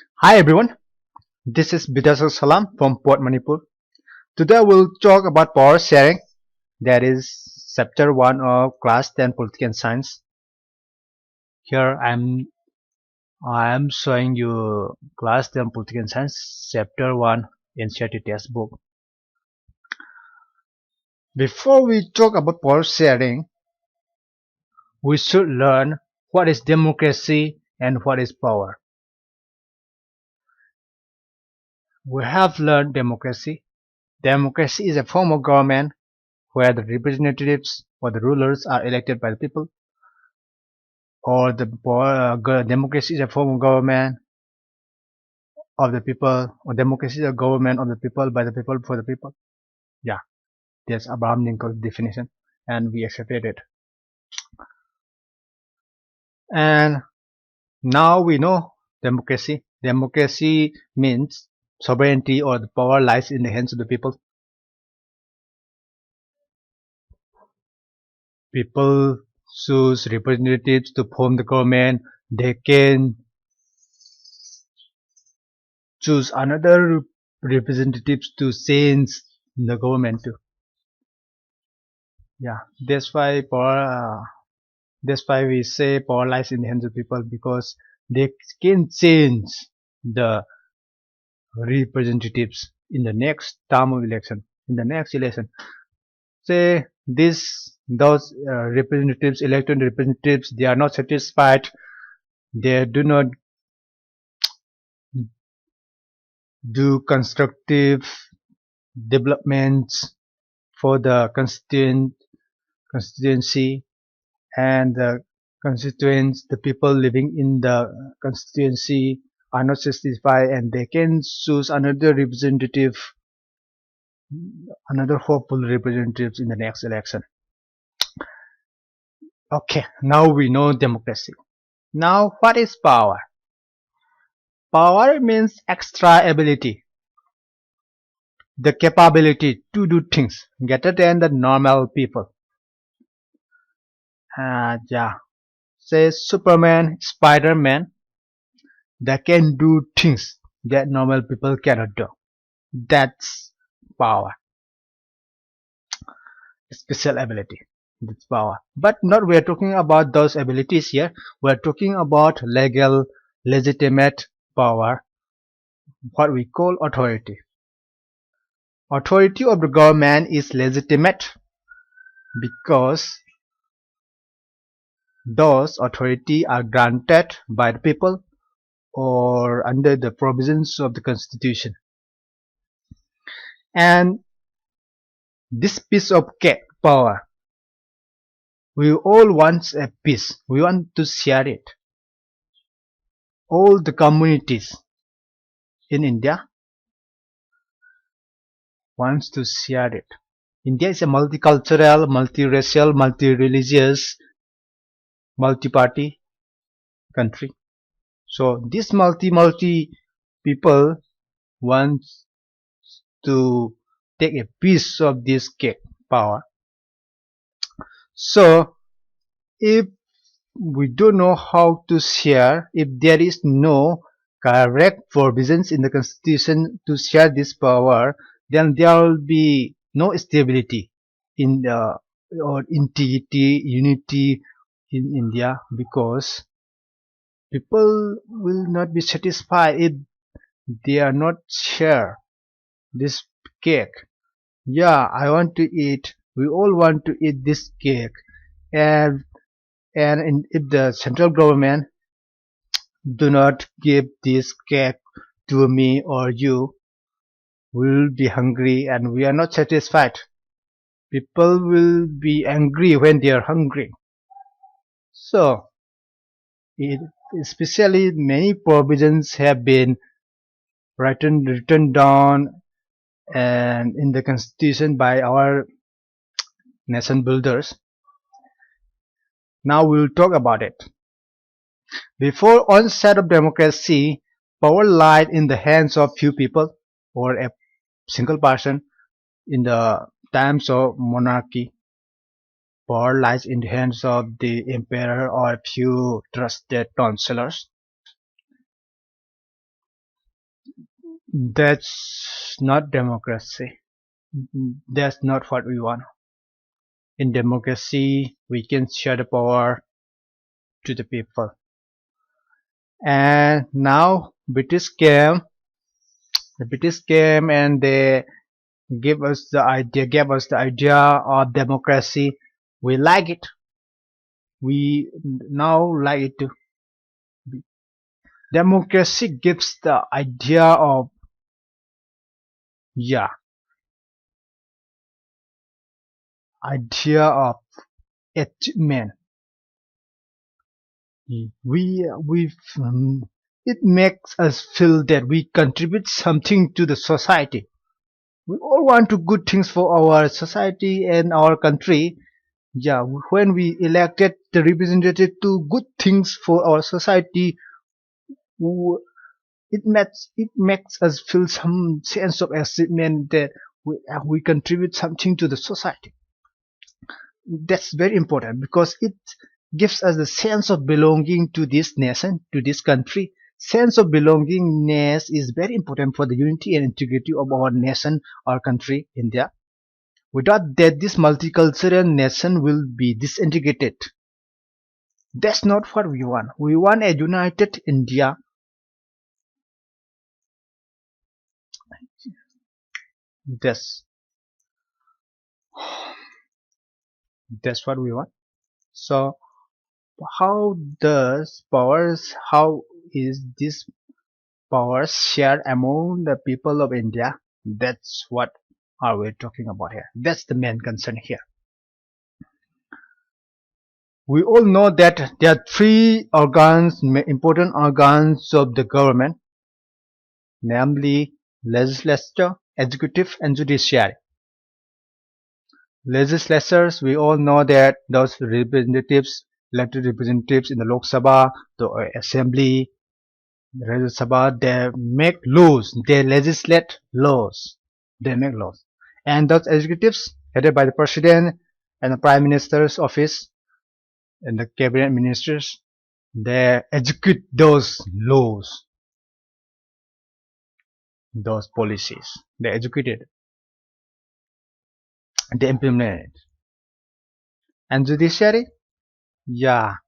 Hi everyone, this is Bidasar Salam from Manipur. Today we'll talk about power sharing, that is chapter 1 of class 10 political science. Here I am showing you class 10 political science chapter 1 NCERT textbook. Before we talk about power sharing, we should learn what is democracy and what is power. We have learned democracy. Democracy is a form of government where the representatives or the rulers are elected by the people, or democracy is a form of government of the people, or democracy is a government of the people, by the people, for the people. Yeah, that's Abraham Lincoln's definition, and we accepted it. And now we know democracy. Democracy means sovereignty, or the power lies in the hands of the people. People choose representatives to form the government. They can choose another representatives to change the government too. Yeah, that's why we say power lies in the hands of people, because they can change the representatives in the next term of election, in the next election. Say those representatives, elected representatives, they are not satisfied. They do not do constructive developments for the constituency, and the constituents, the people living in the constituency are not satisfied, and they can choose another hopeful representatives in the next election. Okay, now we know democracy. Now, what is power? Power means extra ability, the capability to do things better than the normal people. Yeah, say Superman, Spider-Man, they can do things that normal people cannot do. That's power, special ability. That's power. But not we are talking about those abilities here. We are talking about legal, legitimate power, what we call authority. Authority of the government is legitimate because those authority are granted by the people or under the provisions of the constitution. And this piece of cake power, we all want a piece, we want to share it. All the communities in India wants to share it. India is a multicultural, multiracial, multi-religious, multi-party country. So this multi people wants to take a piece of this cake power. So if we don't know how to share, if there is no correct provisions in the constitution to share this power, then there will be no stability in the or integrity, unity in India, because people will not be satisfied if they are not share this cake. Yeah, I want to eat. We all want to eat this cake, and if the central government do not give this cake to me or you, we will be hungry and we are not satisfied. People will be angry when they are hungry. So, especially many provisions have been written down and in the constitution by our nation builders. Now we will talk about it. Before onset of democracy, power lied in the hands of few people or a single person. In the times of monarchy, power lies in the hands of the emperor or a few trusted counselors. That's not democracy. That's not what we want. In democracy, we can share the power to the people. And now the British came and they gave us the idea of democracy. We like it. We now like it too. Democracy gives the idea of, yeah, idea of achievement. We it makes us feel that we contribute something to the society. We all want to good things for our society and our country. Yeah, when we elected the representative to good things for our society, it makes us feel some sense of achievement that we contribute something to the society. That's very important because it gives us a sense of belonging to this nation, to this country. Sense of belongingness is very important for the unity and integrity of our nation, our country, India. Without that, this multicultural nation will be disintegrated. That's not what we want. We want a united India. That's that's what we want. So how is this power shared among the people of India? That's what are we talking about here. That's the main concern here. We all know that there are three important organs of the government, namely legislature, executive, and judiciary. Legislatures, we all know that those representatives, elected representatives in the Lok Sabha, the Assembly, the Rajya Sabha, they make laws, they legislate laws, they make laws. And those executives, headed by the President and the Prime Minister's office and the Cabinet Ministers, they execute those laws, those policies. They execute it, they implement it. And judiciary? Yeah,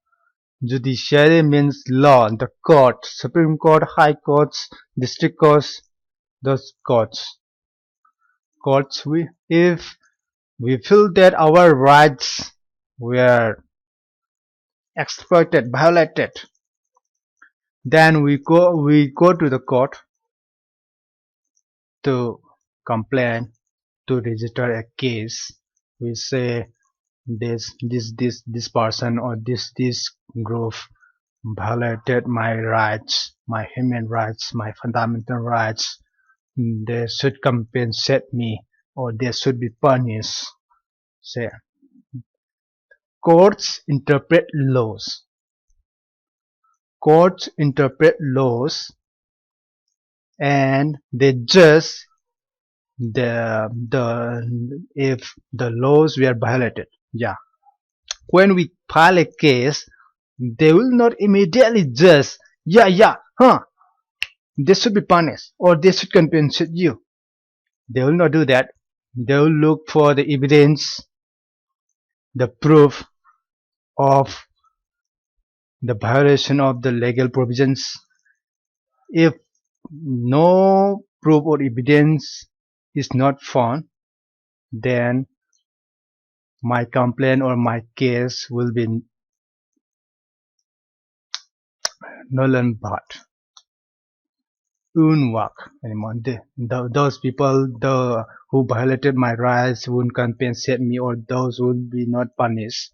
judiciary means law, the court, Supreme Court, High Courts, District Courts, those courts. Courts, if we feel that our rights were exploited, violated, then we go to the court to complain, to register a case. We say this person or this group violated my rights, my human rights, my fundamental rights. They should compensate me or they should be punished. Say, courts interpret laws. Courts interpret laws and they judge if the laws were violated. Yeah. When we file a case, they will not immediately judge, they should be punished or they should compensate you. They will not do that. They will look for the evidence, the proof of the violation of the legal provisions. If no proof or evidence is not found, then my complaint or my case will be null and void. Won't work anymore. Those people who violated my rights won't compensate me, or those will be not punished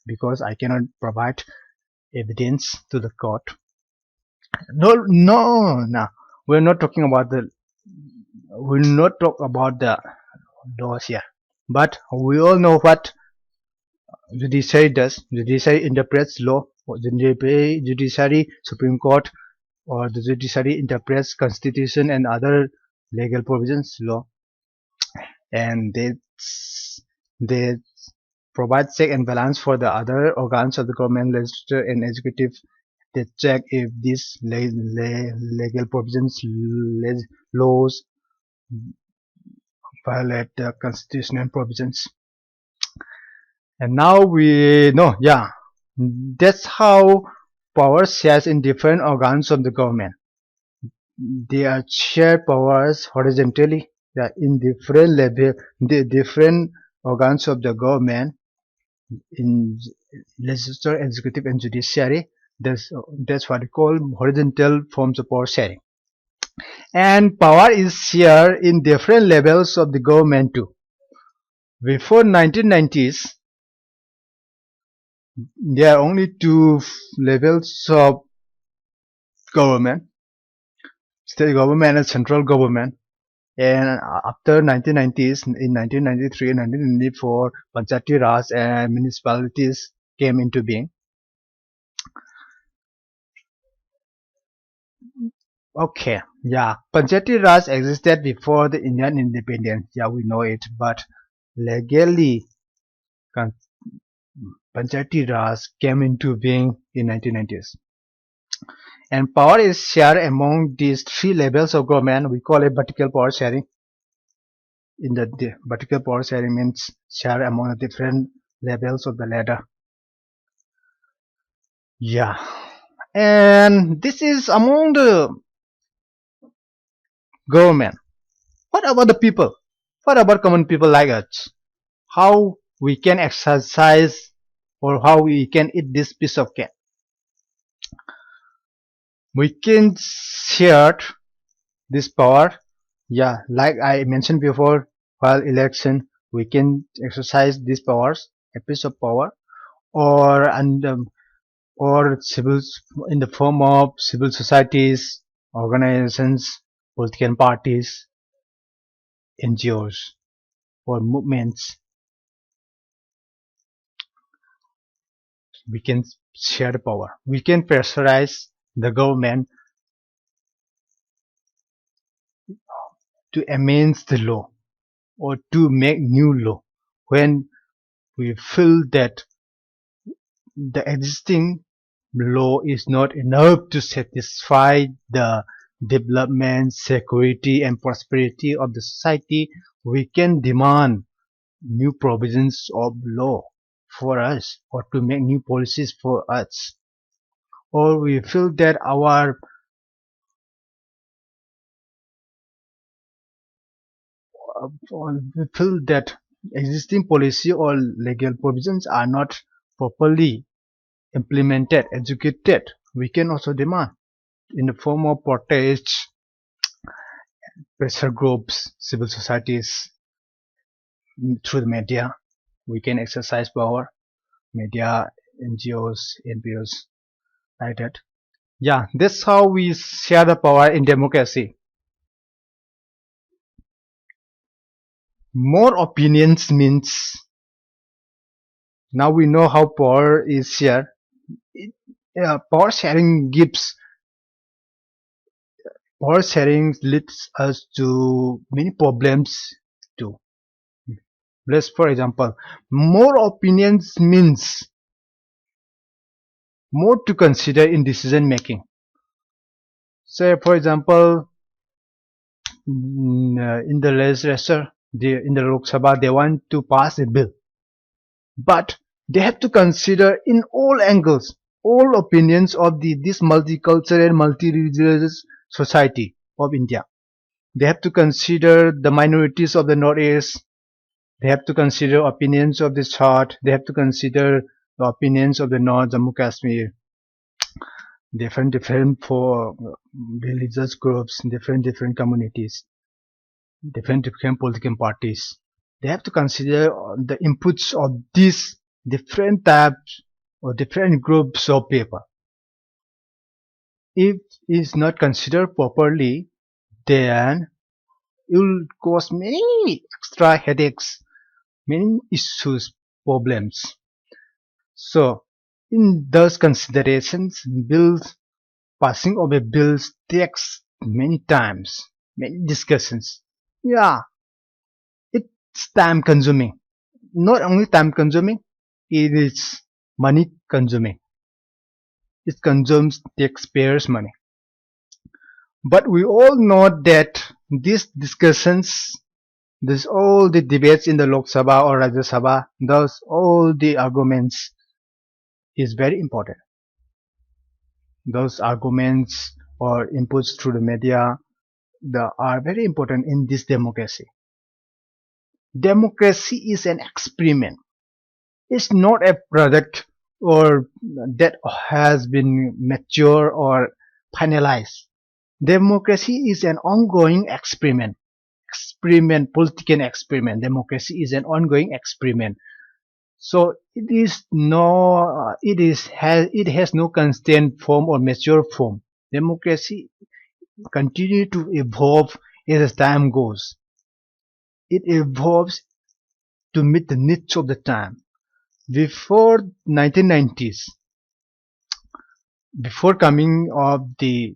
because I cannot provide evidence to the court. No, no, no. We're not talking about the. We'll not talk about the laws here. But we all know what judiciary does. Judiciary interprets law. Judiciary, Supreme Court, or the judiciary interprets constitution and other legal provisions law, and they provide check and balance for the other organs of the government, legislature and executive, They check if these legal provisions, laws violate the constitutional provisions. And now we know, yeah, that's how power shares in different organs of the government. They are shared powers horizontally, yeah, in different level, the different organs of the government, in legislature, executive, and judiciary. That's what we call horizontal forms of power sharing. And power is shared in different levels of the government too. Before 1990s, there are only two levels of government: state government and central government. And after 1990s, in 1993 and 1994, Panchayati Raj and municipalities came into being. Okay, yeah, Panchayati Raj existed before the Indian independence. Yeah, we know it, but legally, Panchayati Raj came into being in 1990s. And power is shared among these three levels of government. We call it vertical power sharing. In the vertical power sharing means share among the different levels of the ladder. Yeah, and this is among the government. What about the people? What about common people like us? How we can exercise or how we can eat this piece of cake? We can share this power. Yeah, like I mentioned before, while election, we can exercise these powers, a piece of power, or or civil, in the form of civil societies, organizations, political parties, NGOs, or movements. We can share the power. We can pressurize the government to amend the law or to make new law when we feel that the existing law is not enough to satisfy the development, security, and prosperity of the society. We can demand new provisions of law for us, or to make new policies for us. Or we feel that we feel that existing policy or legal provisions are not properly implemented, executed. We can also demand in the form of protests, pressure groups, civil societies, through the media. We can exercise power, media, NGOs, NPOs, like that. Yeah, that's how we share the power in democracy. More opinions means now we know how power is shared. Power sharing gives, power sharing leads us to many problems too. Let's, for example, more opinions means more to consider in decision making. Say, for example, in the legislature, in the Lok Sabha, they want to pass a bill, but they have to consider in all angles, all opinions of this multicultural, multi-religious society of India. They have to consider the minorities of the Northeast. They have to consider opinions of the South. They have to consider the opinions of the North, Jammu Kashmir, different for religious groups, different communities, different political parties. They have to consider the inputs of these different types or different groups of people. If it is not considered properly, then it will cause many extra headaches, many issues, problems. So, in those considerations, bills, passing of a bills takes many times, many discussions. Yeah, it's time consuming. Not only time consuming, it is money consuming. it consumes taxpayers' money. But we all know that these discussions, this all the debates in the Lok Sabha or Rajya Sabha, those all the arguments is very important. Those arguments or inputs through the media are very important in this democracy. Democracy is an experiment. It's not a product or that has been mature or finalized. Democracy is an ongoing political experiment. Democracy is an ongoing experiment. So it has no constant form or mature form. Democracy continue to evolve as time goes. It evolves to meet the needs of the time. Before 1990s, before coming of the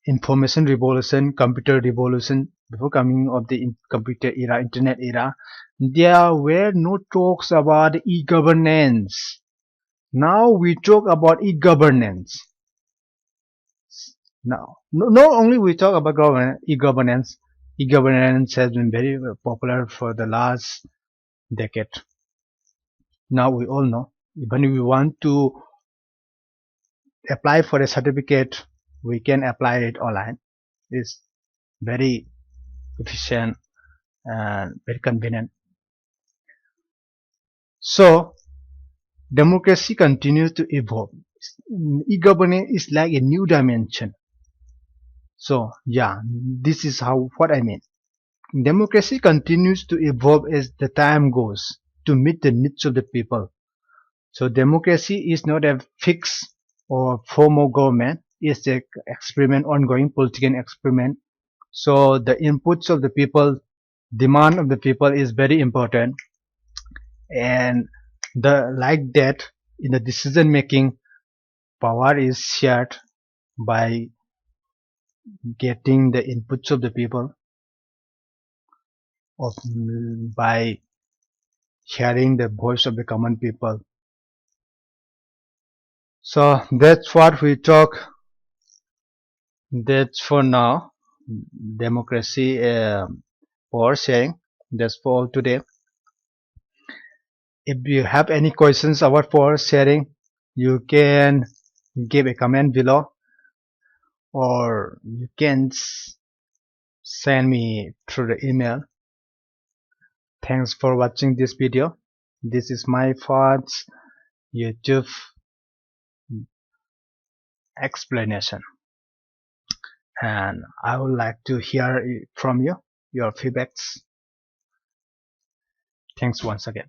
information revolution, computer revolution, before coming of the computer era, internet era, there were no talks about e-governance. Now we talk about e-governance. Now, not only we talk about e-governance, e-governance has been very popular for the last decade. Now we all know, even if we want to apply for a certificate, we can apply it online. It's very efficient and very convenient. So democracy continues to evolve. E-governance is like a new dimension. So yeah, this is what I mean. Democracy continues to evolve as the time goes to meet the needs of the people. So democracy is not a fixed or form of government. It's an experiment, ongoing political experiment. So the inputs of the people, demand of the people is very important, and like that in the decision making, power is shared by getting the inputs of the people, of by hearing the voice of the common people. So that's what we talk. That's for now. Democracy for sharing. That's for all today. If you have any questions about for sharing, you can give a comment below, or you can send me through the email. Thanks for watching this video. This is my thoughts YouTube explanation, and I would like to hear from you your feedbacks. Thanks once again.